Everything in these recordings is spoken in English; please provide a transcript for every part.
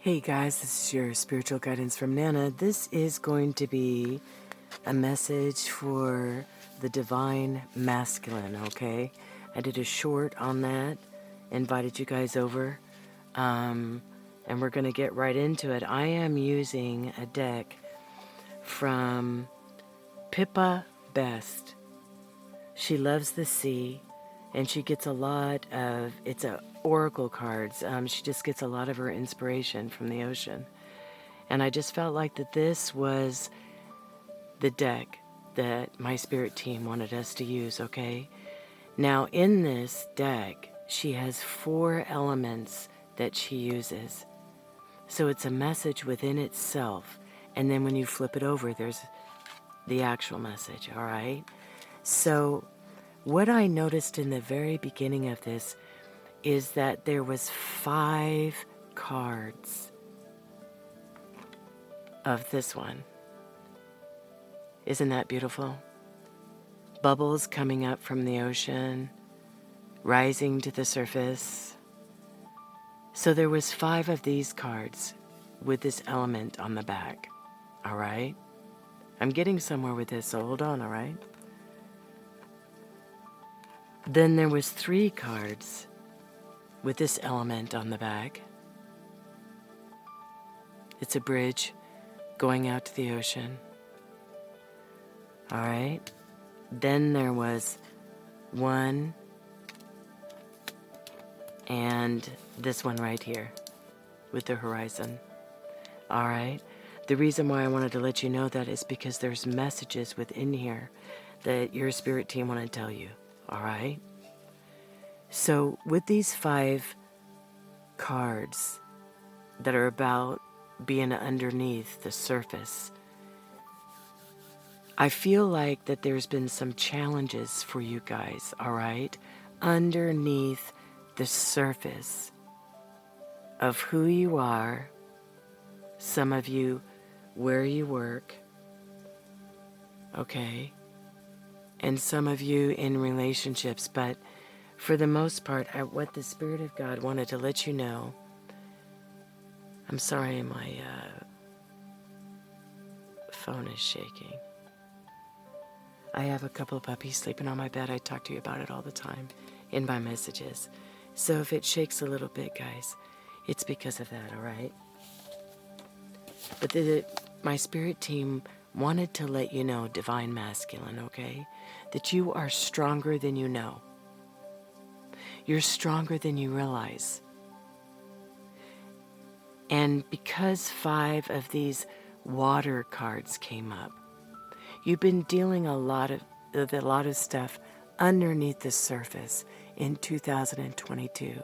Hey guys, this is your spiritual guidance from Nana. This is going to be a message for the divine masculine, okay? I did a short on that, invited you guys over, and we're going to get right into it. I am using a deck from Pippa Best. She loves the sea, and she gets a lot of, it's a oracle cards. She just gets a lot of her inspiration from the ocean. And I just felt like that this was the deck that my spirit team wanted us to use, okay? Now, in this deck, she has 4 elements that she uses. So it's a message within itself. And then when you flip it over, there's the actual message, all right? So what I noticed in the very beginning of this is that there was 5 cards of this one. Isn't that beautiful? Bubbles coming up from the ocean, rising to the surface. So there was 5 of these cards with this element on the back. All right? I'm getting somewhere with this, so hold on, all right? Then there was 3 cards with this element on the back. It's a bridge going out to the ocean. All right. Then there was 1 and this one right here with the horizon. All right. The reason why I wanted to let you know that is because there's messages within here that your spirit team want to tell you. All right. So with these 5 cards that are about being underneath the surface, I feel like that there's been some challenges for you guys, all right? Underneath the surface of who you are, some of you where you work, okay? And some of you in relationships, but for the most part, what the Spirit of God wanted to let you know, I'm sorry my phone is shaking. I have a couple of puppies sleeping on my bed. I talk to you about it all the time in my messages. So if it shakes a little bit, guys, it's because of that, all right? But my spirit team wanted to let you know, divine masculine, okay, that you are stronger than you know. You're stronger than you realize. And because 5 of these water cards came up, you've been dealing with a lot of stuff underneath the surface in 2022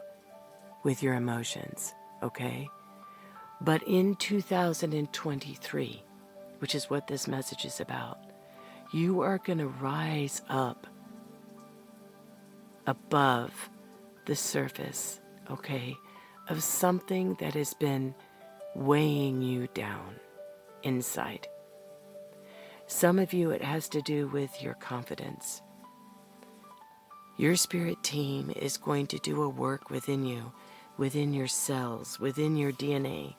with your emotions, okay? But in 2023, which is what this message is about, you are going to rise up above the surface, okay, of something that has been weighing you down inside. Some of you, it has to do with your confidence. Your spirit team is going to do a work within you, within your cells, within your DNA,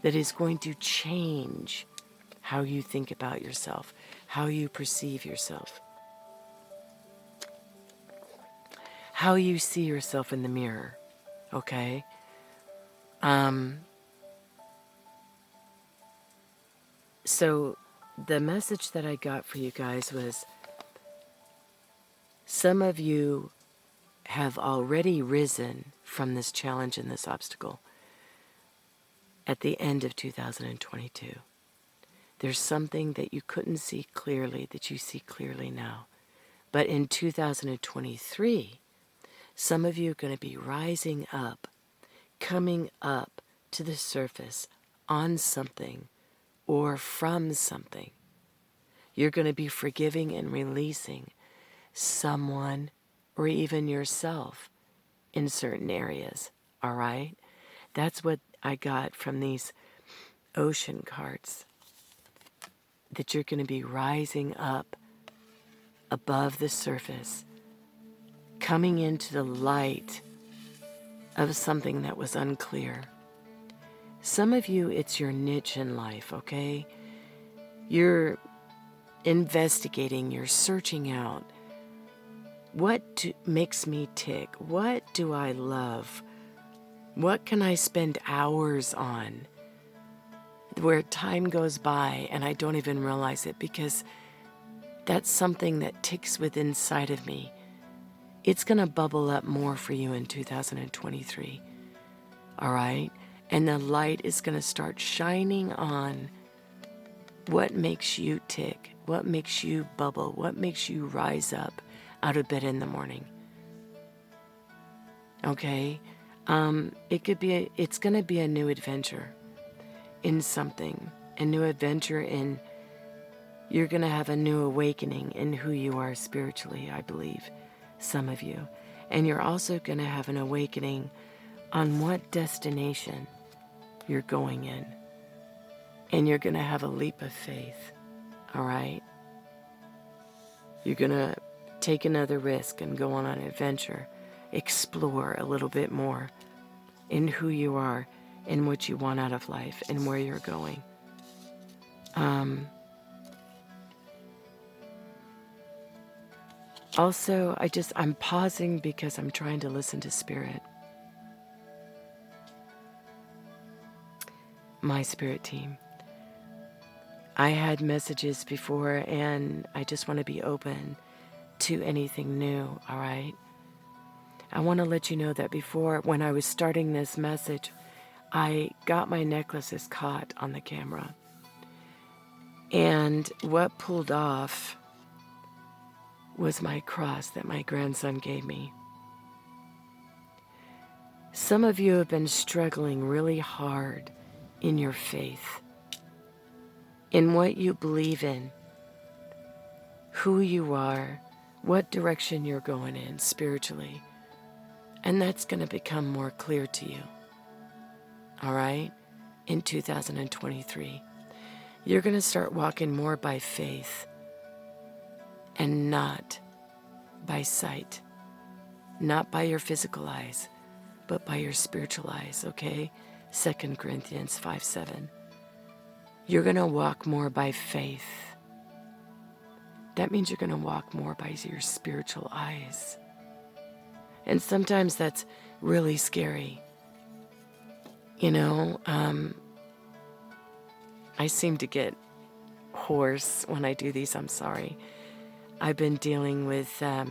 that is going to change how you think about yourself, how you perceive yourself, how you see yourself in the mirror, okay? So the message that I got for you guys was, some of you have already risen from this challenge and this obstacle at the end of 2022. There's something that you couldn't see clearly that you see clearly now. But in 2023, some of you are going to be rising up, coming up to the surface on something or from something. You're going to be forgiving and releasing someone or even yourself in certain areas, all right? That's what I got from these ocean cards, that you're going to be rising up above the surface, coming into the light of something that was unclear, Some of you, it's your niche in life, okay? You're investigating, you're searching out. Makes me tick? What do I love? What can I spend hours on? Where time goes by and I don't even realize it, because that's something that ticks within inside of me. It's going to bubble up more for you in 2023. All right? And the light is going to start shining on what makes you tick, what makes you bubble, what makes you rise up out of bed in the morning. Okay? It's going to be a new adventure in something, a new adventure in, you're going to have a new awakening in who you are spiritually, I believe, some of you. And you're also going to have an awakening on what destination you're going in. And you're going to have a leap of faith, all right? You're going to take another risk and go on an adventure, explore a little bit more in who you are and what you want out of life and where you're going. Also, I'm pausing because I'm trying to listen to Spirit. My Spirit team. I had messages before, and I just want to be open to anything new, all right? I want to let you know that before, when I was starting this message, I got my necklaces caught on the camera. And what pulled off was my cross that my grandson gave me. Some of you have been struggling really hard in your faith, in what you believe in, who you are, what direction you're going in spiritually. And that's going to become more clear to you, all right, in 2023. You're going to start walking more by faith and not by sight, not by your physical eyes, but by your spiritual eyes, okay? 2 Corinthians 5:7. You're going to walk more by faith. That means you're going to walk more by your spiritual eyes. And sometimes that's really scary. You know, I seem to get hoarse when I do these. I'm sorry. I've been dealing with a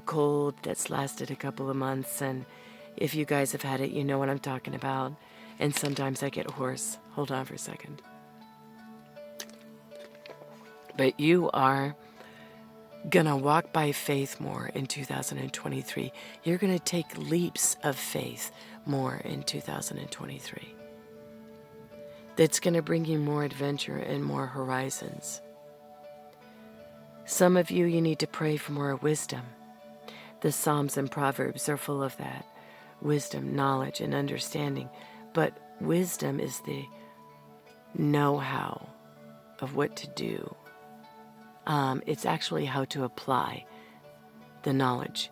cold that's lasted a couple of months, and if you guys have had it, you know what I'm talking about. And sometimes I get hoarse. Hold on for a second. But you are gonna walk by faith more in 2023. You're gonna take leaps of faith more in 2023. That's gonna bring you more adventure and more horizons. Some of you need to pray for more wisdom. The Psalms and Proverbs are full of that. Wisdom, knowledge, and understanding. But wisdom is the know-how of what to do. It's actually how to apply the knowledge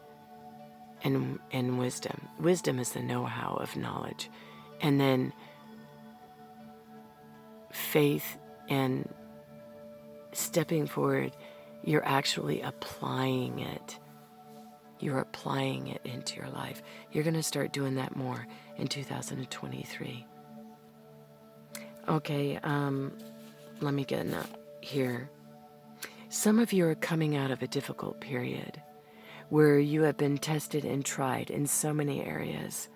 and wisdom. Wisdom is the know-how of knowledge. And then faith and stepping forward, you're actually applying it. You're applying it into your life. You're going to start doing that more in 2023. Okay, let me get here. Some of you are coming out of a difficult period where you have been tested and tried in so many areas.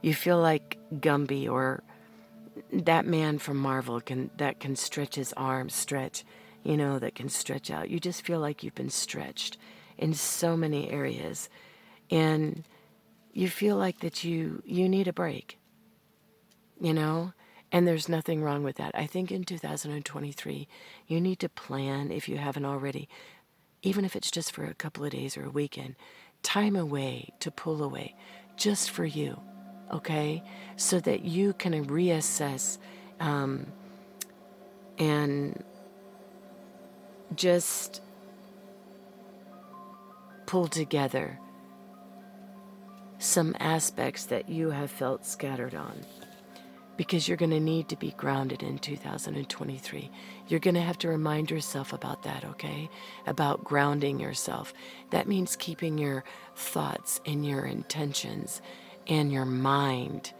You feel like Gumby or that man from Marvel that can stretch his arms, that can stretch out. You just feel like you've been stretched in so many areas. And you feel like that you need a break, And there's nothing wrong with that. I think in 2023, you need to plan, if you haven't already, even if it's just for a couple of days or a weekend, time away to pull away just for you, okay? So that you can reassess and just pull together some aspects that you have felt scattered on. because you're going to need to be grounded in 2023. You're going to have to remind yourself about that, okay? About grounding yourself. That means keeping your thoughts and your intentions and your mind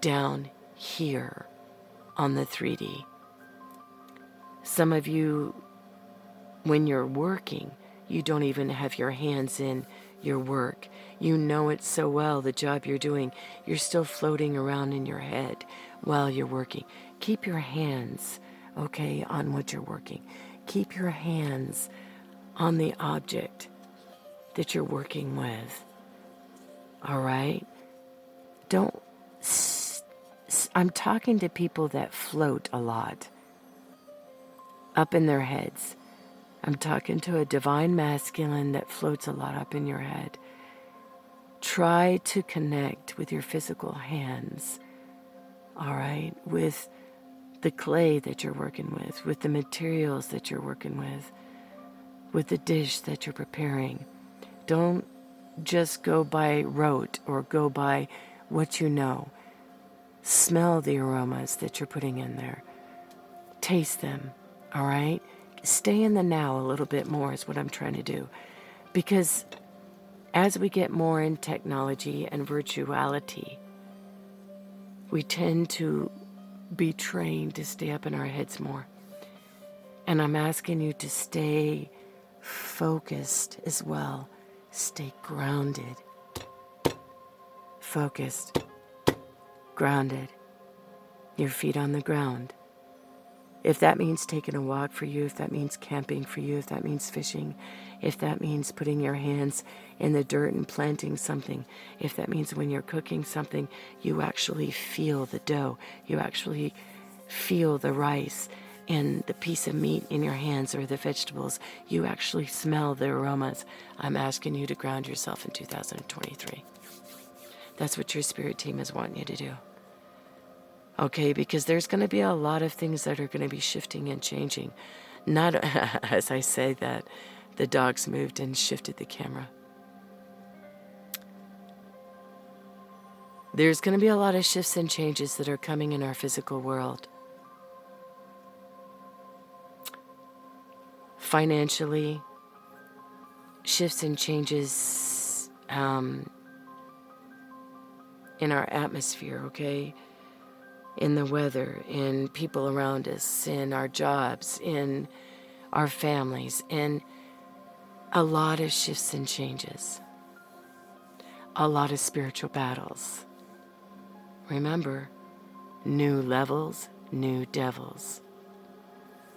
down here on the 3D. Some of you, when you're working, you don't even have your hands in your work. You know it so well, the job you're doing. You're still floating around in your head while you're working. Keep your hands, okay, on what you're working. Keep your hands on the object that you're working with. All right? Don't... I'm talking to people that float a lot up in their heads. I'm talking to a divine masculine that floats a lot up in your head. Try to connect with your physical hands, all right? With the clay that you're working with the materials that you're working with the dish that you're preparing. Don't just go by rote or go by what you know. Smell the aromas that you're putting in there. Taste them, all right? Stay in the now a little bit more is what I'm trying to do. Because as we get more in technology and virtuality, we tend to be trained to stay up in our heads more. And I'm asking you to stay focused as well. Stay grounded. Focused. Grounded. Your feet on the ground. If that means taking a walk for you, if that means camping for you, if that means fishing, if that means putting your hands in the dirt and planting something, if that means when you're cooking something, you actually feel the dough, you actually feel the rice and the piece of meat in your hands or the vegetables, you actually smell the aromas. I'm asking you to ground yourself in 2023. That's what your spirit team is wanting you to do. Okay, because there's going to be a lot of things that are going to be shifting and changing. Not, as I say that, the dogs moved and shifted the camera. There's going to be a lot of shifts and changes that are coming in our physical world. Financially, shifts and changes in our atmosphere, okay? In the weather, in people around us, in our jobs, in our families, in a lot of shifts and changes. A lot of spiritual battles. Remember, new levels, new devils.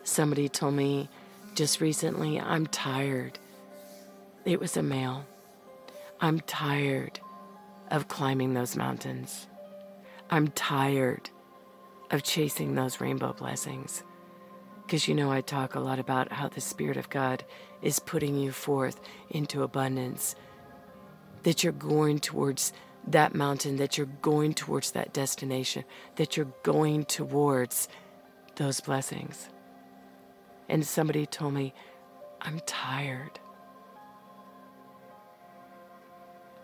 Somebody told me just recently, I'm tired. It was a male. I'm tired of climbing those mountains. I'm tired of chasing those rainbow blessings. Because you know I talk a lot about how the Spirit of God is putting you forth into abundance. That you're going towards that mountain, that you're going towards that destination, that you're going towards those blessings. And somebody told me, I'm tired.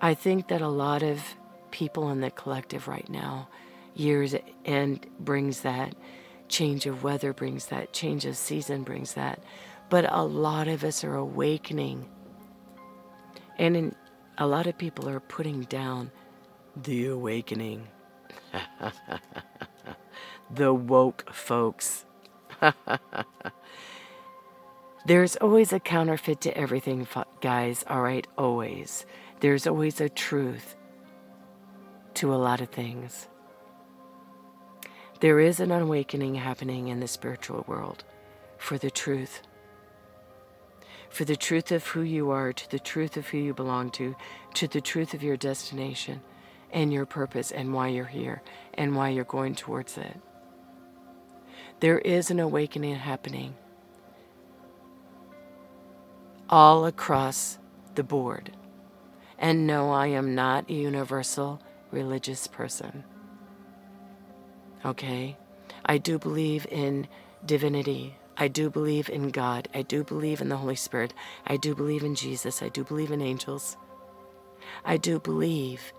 I think that a lot of people in the collective right now, years end brings that, change of weather brings that, change of season brings that. But a lot of us are awakening. And a lot of people are putting down the awakening. The woke folks. There's always a counterfeit to everything, guys, all right? Always. There's always a truth to a lot of things. There is an awakening happening in the spiritual world for the truth. For the truth of who you are, to the truth of who you belong to the truth of your destination and your purpose and why you're here and why you're going towards it. There is an awakening happening all across the board. And no, I am not a universal religious person. Okay? I do believe in divinity. I do believe in God. I do believe in the Holy Spirit. I do believe in Jesus. I do believe in angels. I do believe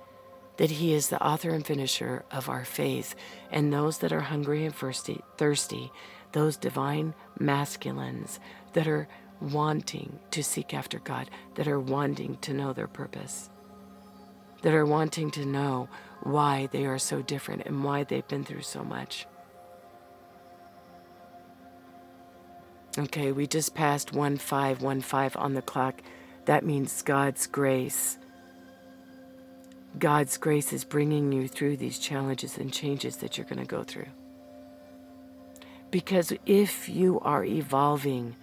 that he is the author and finisher of our faith. And those that are hungry and thirsty, those divine masculines that are wanting to seek after God, that are wanting to know their purpose, that are wanting to know why they are so different and why they've been through so much. Okay, we just passed 1515 on the clock. That means God's grace. God's grace is bringing you through these challenges and changes that you're going to go through. Because if you are evolving,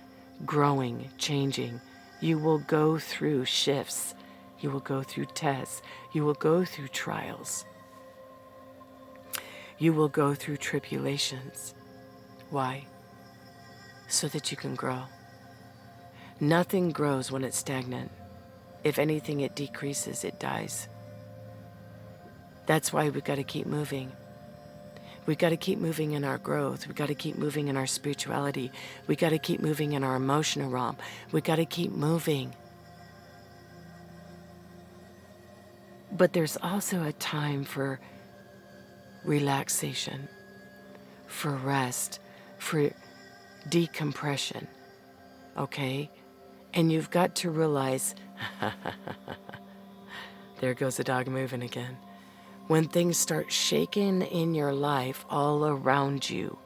growing, changing, you will go through shifts. You will go through tests. You will go through trials. You will go through tribulations. Why? So that you can grow. Nothing grows when it's stagnant. If anything, it decreases, it dies. That's why we've got to keep moving. We've got to keep moving in our growth. We've got to keep moving in our spirituality. We've got to keep moving in our emotional realm. We've got to keep moving. But there's also a time for relaxation, for rest, for decompression, okay? And you've got to realize, there goes the dog moving again. When things start shaking in your life all around you,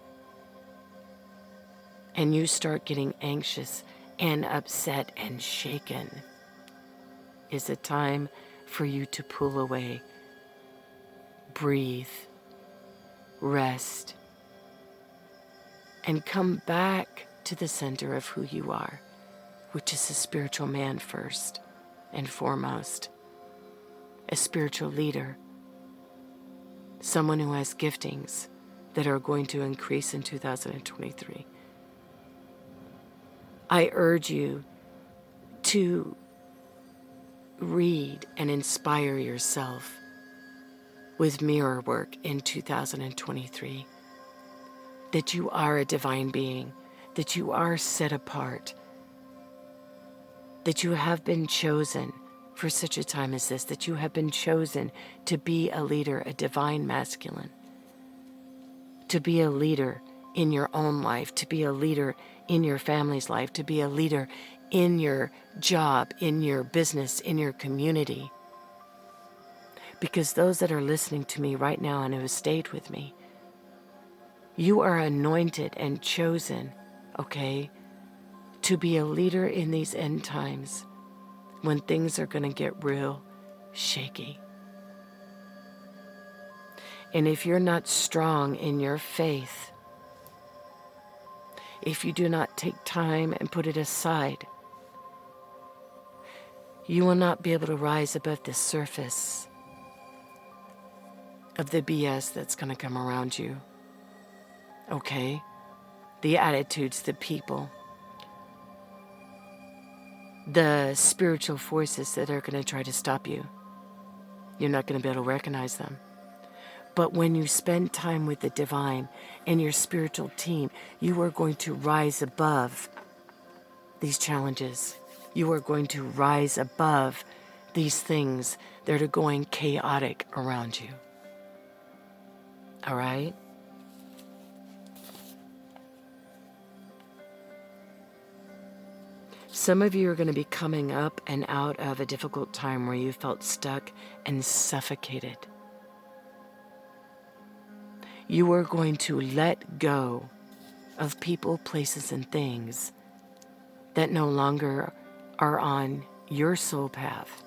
and you start getting anxious and upset and shaken, is it time for you to pull away, breathe, rest, and come back to the center of who you are, which is a spiritual man first and foremost, a spiritual leader, someone who has giftings that are going to increase in 2023. I urge you to read and inspire yourself with mirror work in 2023. That you are a divine being, that you are set apart, that you have been chosen for such a time as this, that you have been chosen to be a leader, a divine masculine, to be a leader in your own life, to be a leader in your family's life, to be a leader in your job, in your business, in your community. Because those that are listening to me right now and who have stayed with me, you are anointed and chosen, okay, to be a leader in these end times when things are going to get real shaky. And if you're not strong in your faith, if you do not take time and put it aside, you will not be able to rise above the surface of the BS that's going to come around you. Okay? The attitudes, the people, the spiritual forces that are going to try to stop you. You're not going to be able to recognize them. But when you spend time with the divine and your spiritual team, you are going to rise above these challenges. You are going to rise above these things that are going chaotic around you. All right? Some of you are going to be coming up and out of a difficult time where you felt stuck and suffocated. You are going to let go of people, places, and things that no longer are on your soul path.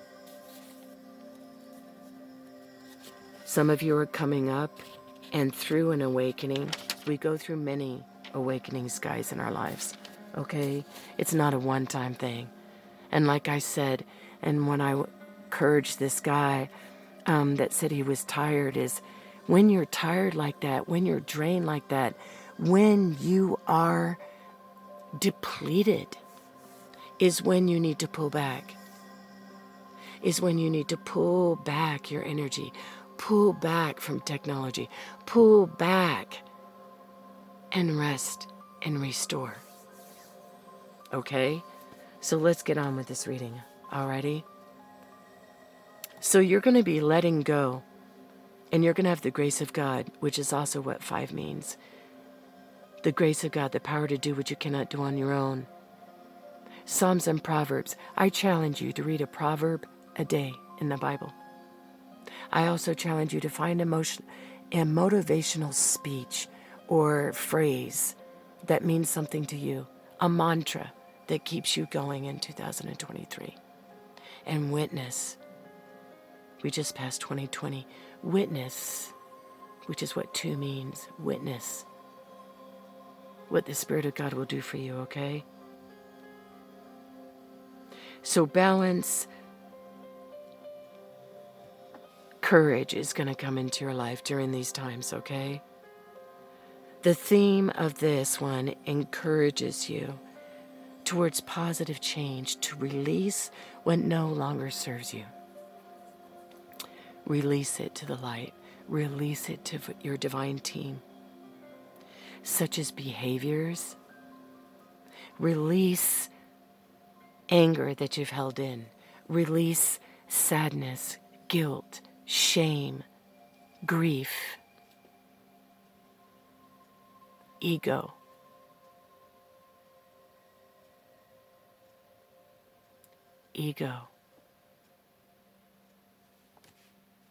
Some of you are coming up and through an awakening. We go through many awakenings, guys, in our lives, okay? It's not a one-time thing. And like I said, and when I encouraged this guy that said he was tired, is when you're tired like that, when you're drained like that, when you are depleted, is when you need to pull back. Is when you need to pull back your energy, pull back from technology, pull back and rest and restore. Okay? So let's get on with this reading. Alrighty? So you're going to be letting go And you're going to have the grace of God, which is also what 5 means. The grace of God, the power to do what you cannot do on your own. Psalms and Proverbs. I challenge you to read a proverb a day in the Bible. I also challenge you to find a motivational speech or phrase that means something to you, a mantra that keeps you going in 2023. And witness. We just passed 2020. Witness, which is what 2 means. Witness what the Spirit of God will do for you, okay? So balance, courage is going to come into your life during these times, okay? The theme of this one encourages you towards positive change, to release what no longer serves you. Release it to the light. Release it to your divine team, such as behaviors. Release anger that you've held in. Release sadness, guilt, shame, grief, ego. Ego.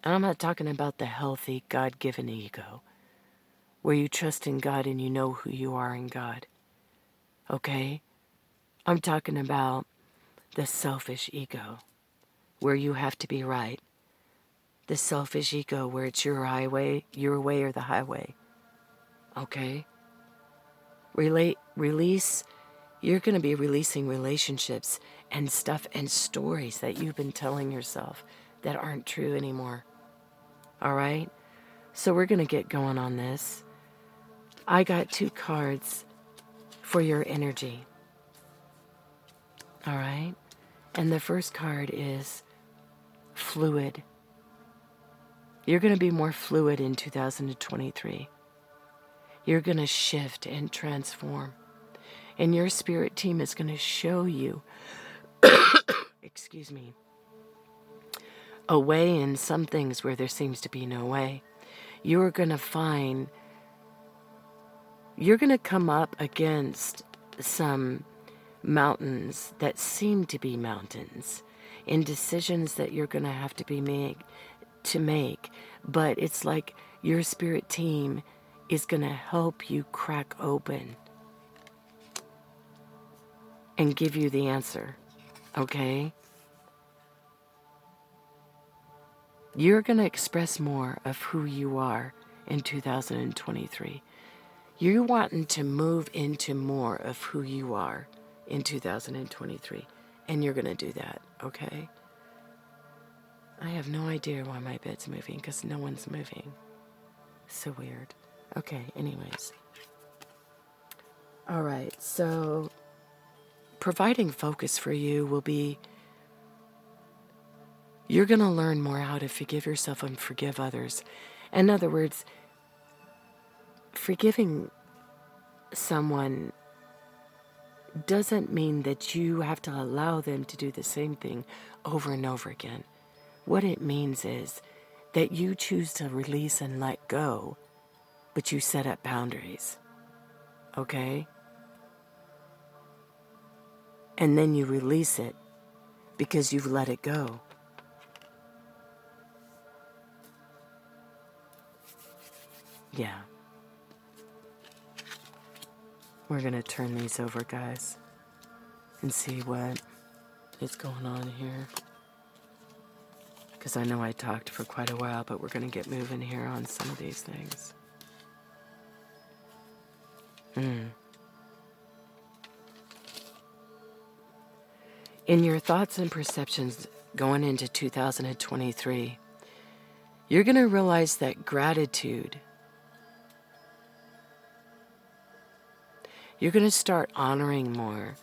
And I'm not talking about the healthy, God-given ego, where you trust in God and you know who you are in God. Okay? I'm talking about the selfish ego, where you have to be right. The selfish ego, where it's your highway, your way or the highway. Okay? Release. You're going to be releasing relationships and stuff and stories that you've been telling yourself that aren't true anymore. All right? So we're going to get going on this. I got 2 cards for your energy. All right? And the first card is fluid. You're going to be more fluid in 2023. You're going to shift and transform. And your spirit team is going to show you, excuse me, a way in some things where there seems to be no way. You're going to come up against some mountains that seem to be mountains in decisions that you're going to have to make. But it's like your spirit team is going to help you crack open and give you the answer, okay? You're going to express more of who you are in 2023. You're wanting to move into more of who you are in 2023. And you're going to do that, okay? I have no idea why my bed's moving, because no one's moving. So weird. Okay, anyways. All right, so providing focus for you will be, you're going to learn more how to forgive yourself and forgive others. In other words, forgiving someone doesn't mean that you have to allow them to do the same thing over and over again. What it means is that you choose to release and let go, but you set up boundaries, okay? And then you release it because you've let it go. Yeah. We're going to turn these over, guys, and see what is going on here. Because I know I talked for quite a while, but we're going to get moving here on some of these things. In your thoughts and perceptions going into 2023, you're going to realize that gratitude, you're going to start honoring more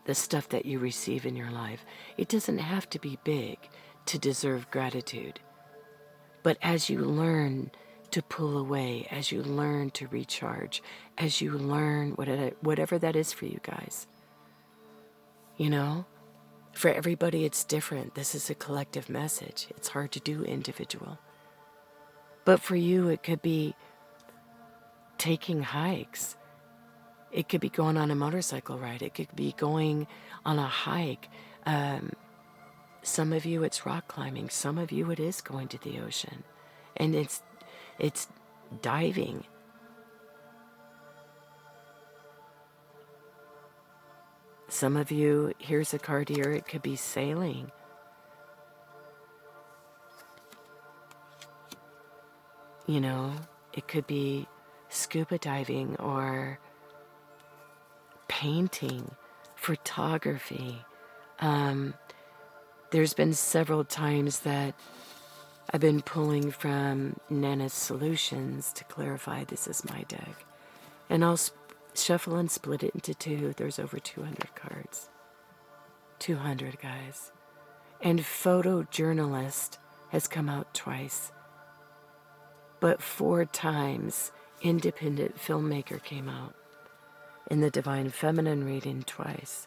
the stuff that you receive in your life. It doesn't have to be big to deserve gratitude. But as you learn to pull away, as you learn to recharge, as you learn whatever that is for you guys, you know, for everybody it's different. This is a collective message. It's hard to do individual. But for you, it could be taking hikes. It could be going on a motorcycle ride. It could be going on a hike. Some of you, it's rock climbing. Some of you, it is going to the ocean. And it's diving. Some of you, here's a card here, it could be sailing. You know, it could be scuba diving or painting, photography. There's been several times that I've been pulling from Nana's Solutions to clarify this is my deck. And I'll shuffle and split it into two. There's over 200 cards. 200, guys. And photojournalist has come out twice. But 4 times independent filmmaker came out. In the Divine Feminine reading twice.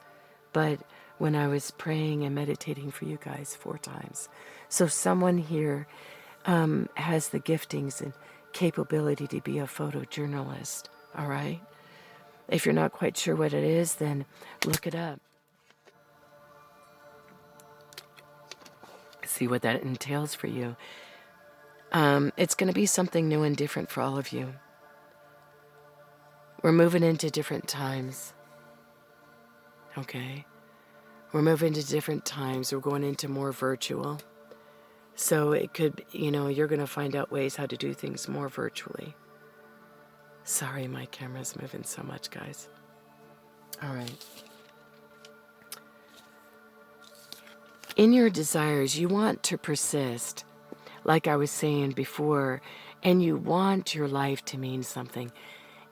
But when I was praying and meditating for you guys 4 times. So someone here has the giftings and capability to be a photojournalist, all right? If you're not quite sure what it is, then look it up. See what that entails for you. It's going to be something new and different for all of you. We're moving into different times. Okay? We're moving to different times. We're going into more virtual. So it could, you're going to find out ways how to do things more virtually. Sorry, my camera's moving so much, guys. All right. In your desires, you want to persist, like I was saying before, and you want your life to mean something.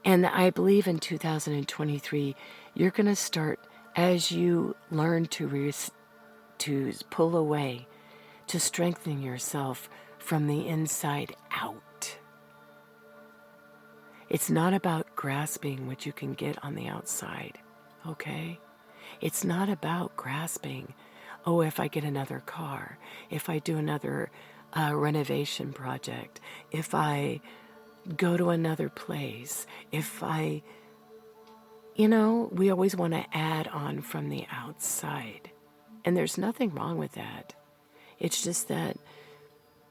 And I believe in 2023, you're going to start, as you learn to pull away, to strengthen yourself from the inside out. It's not about grasping what you can get on the outside, okay? It's not about grasping, oh, if I get another car, if I do another renovation project, if I go to another place, if I, we always want to add on from the outside. And there's nothing wrong with that. It's just that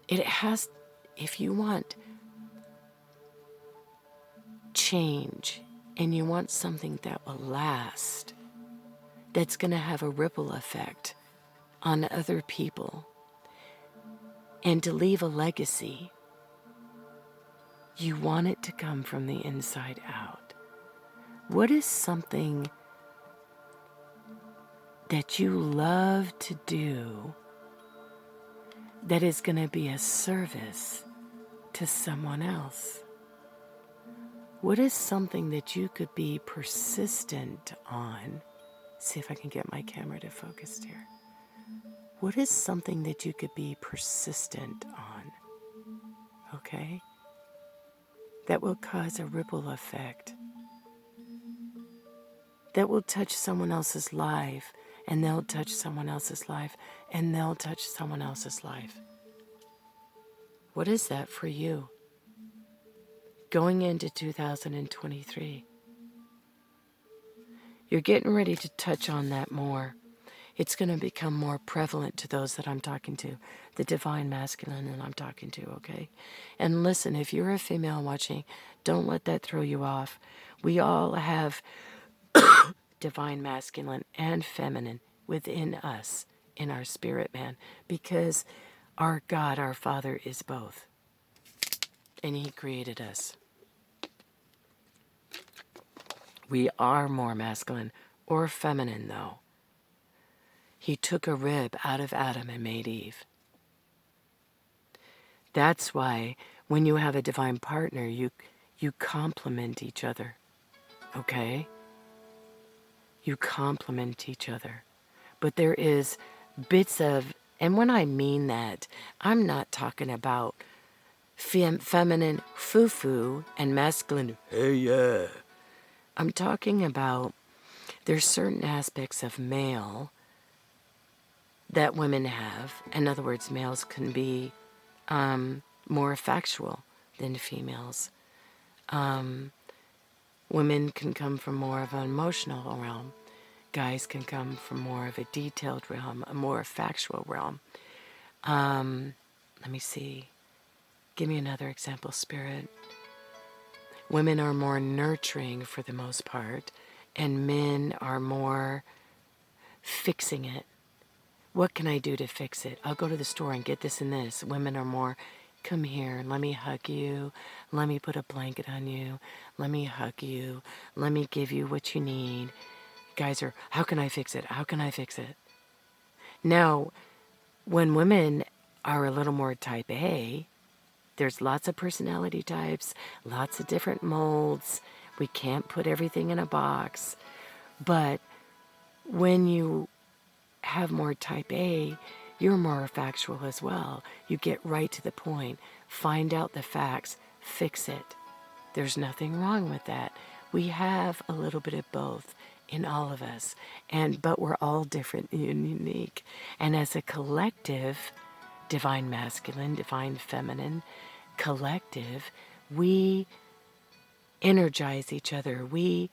it has, if you want change and you want something that will last, that's going to have a ripple effect on other people, and to leave a legacy, you want it to come from the inside out. What is something that you love to do that is going to be a service to someone else? What is something that you could be persistent on? See if I can get my camera to focus here. What is something that you could be persistent on? Okay? That will cause a ripple effect. That will touch someone else's life, and they'll touch someone else's life, and they'll touch someone else's life. What is that for you? Going into 2023. You're getting ready to touch on that more. It's going to become more prevalent to those that I'm talking to, the divine masculine that I'm talking to, okay? And listen, if you're a female watching, don't let that throw you off. We all have divine masculine and feminine within us, in our spirit man, because our God, our Father, is both. And He created us. We are more masculine or feminine, though. He took a rib out of Adam and made Eve. That's why when you have a divine partner, you complement each other, okay? You complement each other. But there is bits of, and when I mean that, I'm not talking about feminine foo-foo and masculine hey yeah. I'm talking about there's certain aspects of male that women have. In other words, males can be more factual, than females. Women can come from more of an emotional realm. Guys can come from more of a detailed realm, a more factual realm. Let me see. Give me another example, Spirit. Women are more nurturing for the most part, and men are more fixing it. What can I do to fix it? I'll go to the store and get this and this. Women are more, come here, let me hug you. Let me put a blanket on you. Let me hug you. Let me give you what you need. Guys are, how can I fix it? How can I fix it? Now, when women are a little more type A, there's lots of personality types, lots of different molds. We can't put everything in a box. But when you have more type A, you're more factual as well. You get right to the point, find out the facts, fix it. There's nothing wrong with that. We have a little bit of both in all of us, but we're all different and unique. And as a collective, divine masculine, divine feminine, collective, we energize each other. We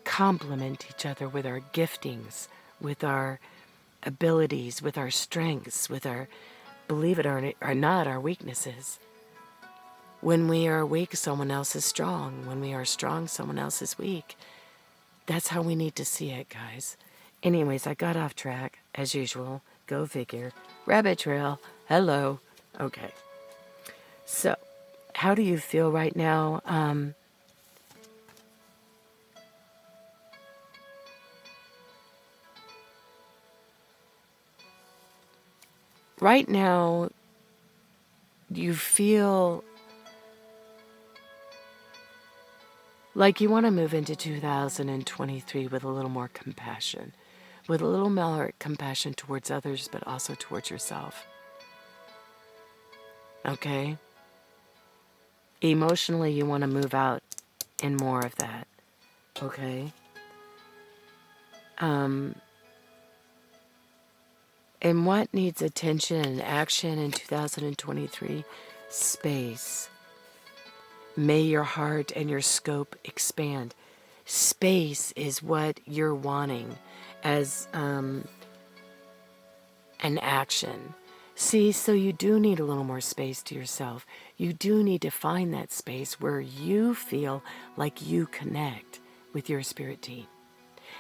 complement each other with our giftings, with our abilities, with our strengths, with our, believe it or not, our weaknesses. When we are weak, someone else is strong. When we are strong, someone else is weak. That's how we need to see it, guys. Anyways, I got off track, as usual. Go figure. Rabbit trail. Hello. Okay. So, how do you feel right now? Right now, you feel like you want to move into 2023 with a little more compassion. With a little more compassion towards others, but also towards yourself. Okay? Emotionally, you want to move out in more of that. Okay? And what needs attention and action in 2023? Space. May your heart and your scope expand. Space is what you're wanting as an action. See, so you do need a little more space to yourself. You do need to find that space where you feel like you connect with your spirit team.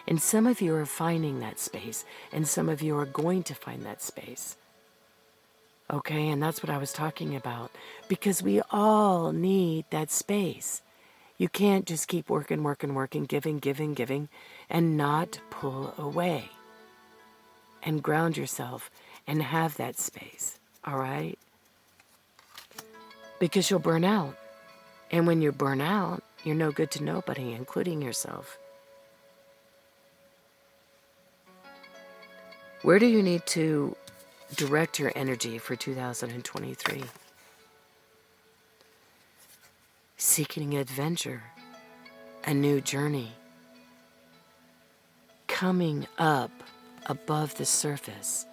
And some of you are finding that space, and some of you are going to find that space. Okay, and that's what I was talking about. Because we all need that space. You can't just keep working, giving, and not pull away. And ground yourself and have that space, all right? Because you'll burn out. And when you burn out, you're no good to nobody, including yourself. Where do you need to direct your energy for 2023? Seeking adventure, a new journey, coming up above the surface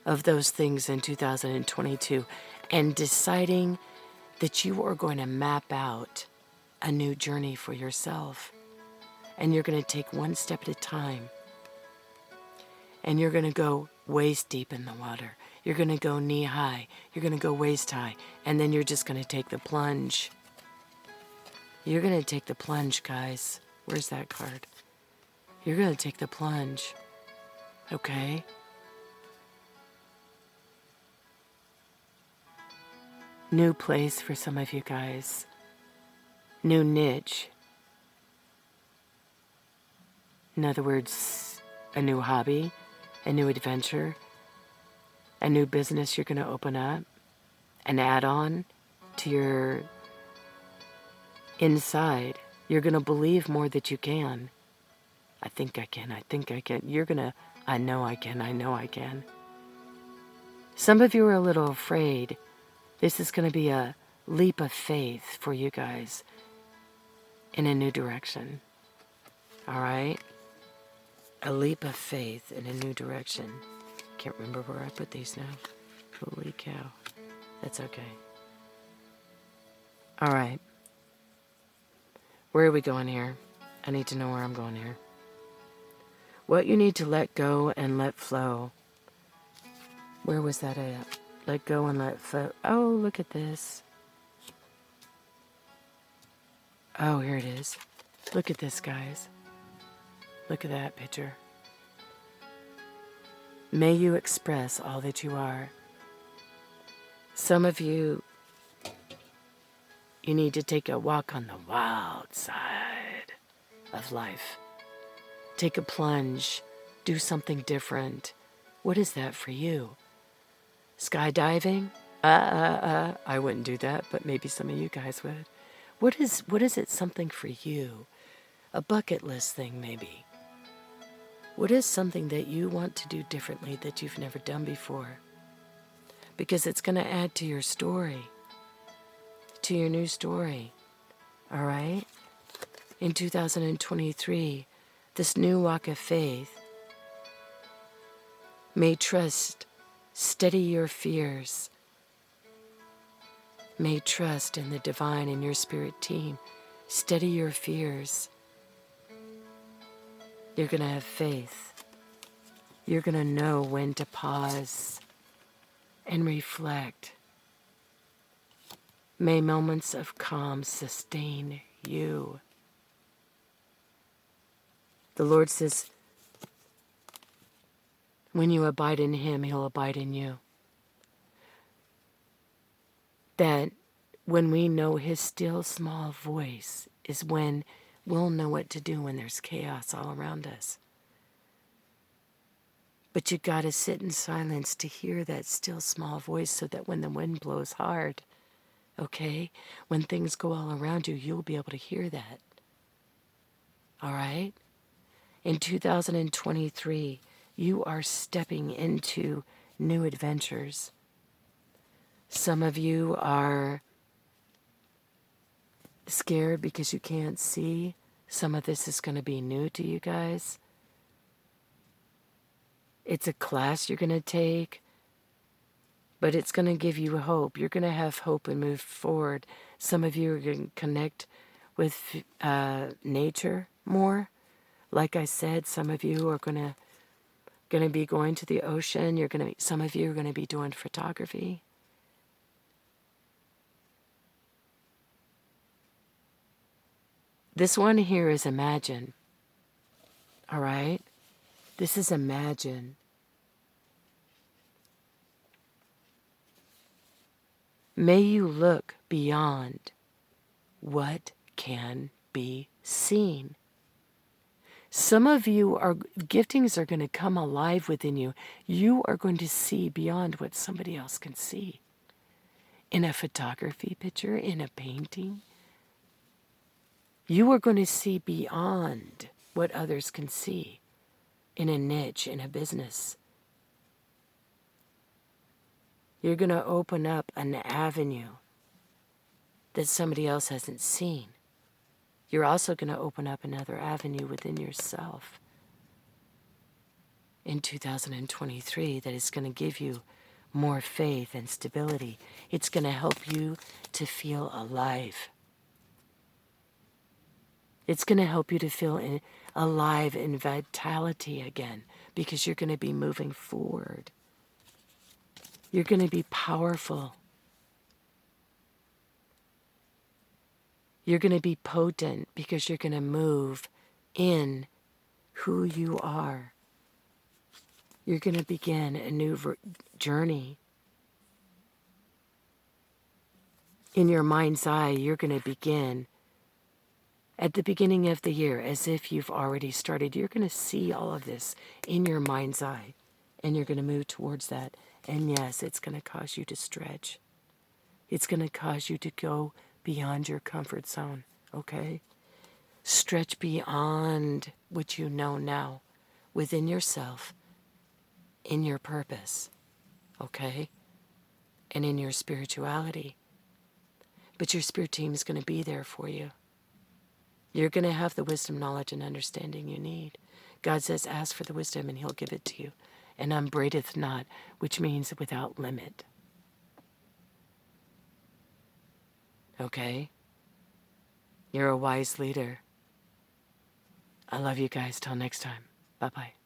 of those things in 2022 and deciding that you are going to map out a new journey for yourself. And you're going to take one step at a time. And you're going to go waist deep in the water. You're going to go knee high. You're going to go waist high. And then you're just going to take the plunge. You're going to take the plunge, guys. Where's that card? You're going to take the plunge. Okay? New place for some of you guys. New niche. In other words, a new hobby, a new adventure, a new business you're going to open up, an add-on to your inside. You're going to believe more that you can. I think I can. You're going to, I know I can. Some of you are a little afraid. This is going to be a leap of faith for you guys in a new direction. All right? A leap of faith in a new direction. Can't remember where I put these now. Holy cow. That's okay. All right. Where are we going here? I need to know where I'm going here. What you need to let go and let flow. Where was that at? Let go and let flow. Oh, look at this. Oh, here it is. Look at this, guys. Look at that picture. May you express all that you are. Some of you, you need to take a walk on the wild side of life. Take a plunge. Do something different. What is that for you? Skydiving? I wouldn't do that, but maybe some of you guys would. What is it something for you? A bucket list thing, maybe. What is something that you want to do differently that you've never done before? Because it's going to add to your story, to your new story. All right? In 2023, this new walk of faith, may trust steady your fears. May trust in the divine and your spirit team. Steady your fears. You're going to have faith. You're going to know when to pause and reflect. May moments of calm sustain you. The Lord says, when you abide in Him, He'll abide in you. That when we know His still small voice is when we'll know what to do when there's chaos all around us. But you got to sit in silence to hear that still small voice so that when the wind blows hard, okay, when things go all around you, you'll be able to hear that. All right? In 2023, you are stepping into new adventures. Some of you are scared because you can't see. Some of this is going to be new to you guys. It's a class you're going to take, but it's going to give you hope. You're going to have hope and move forward. Some of you are going to connect with nature more. Like I said, some of you are going to be going to the ocean. Some of you are going to be doing photography. This one here is imagine. All right? This is imagine. May you look beyond what can be seen. Some of you giftings are going to come alive within you. You are going to see beyond what somebody else can see. In a photography picture, in a painting, you are going to see beyond what others can see. In a niche, in a business. You're going to open up an avenue that somebody else hasn't seen. You're also going to open up another avenue within yourself in 2023 that is going to give you more faith and stability. It's going to help you to feel alive. It's going to help you to feel alive in vitality again because you're going to be moving forward. You're going to be powerful. You're going to be potent because you're going to move in who you are. You're going to begin a new journey. In your mind's eye, you're going to begin at the beginning of the year as if you've already started. You're going to see all of this in your mind's eye, and you're going to move towards that. And yes, it's going to cause you to stretch. It's going to cause you to go beyond your comfort zone, okay? Stretch beyond what you know now within yourself, in your purpose, okay? And in your spirituality. But your spirit team is going to be there for you. You're going to have the wisdom, knowledge, and understanding you need. God says, ask for the wisdom and He'll give it to you. And upbraideth not, which means without limit. okay? You're a wise leader. I love you guys. Till next time. Bye-bye.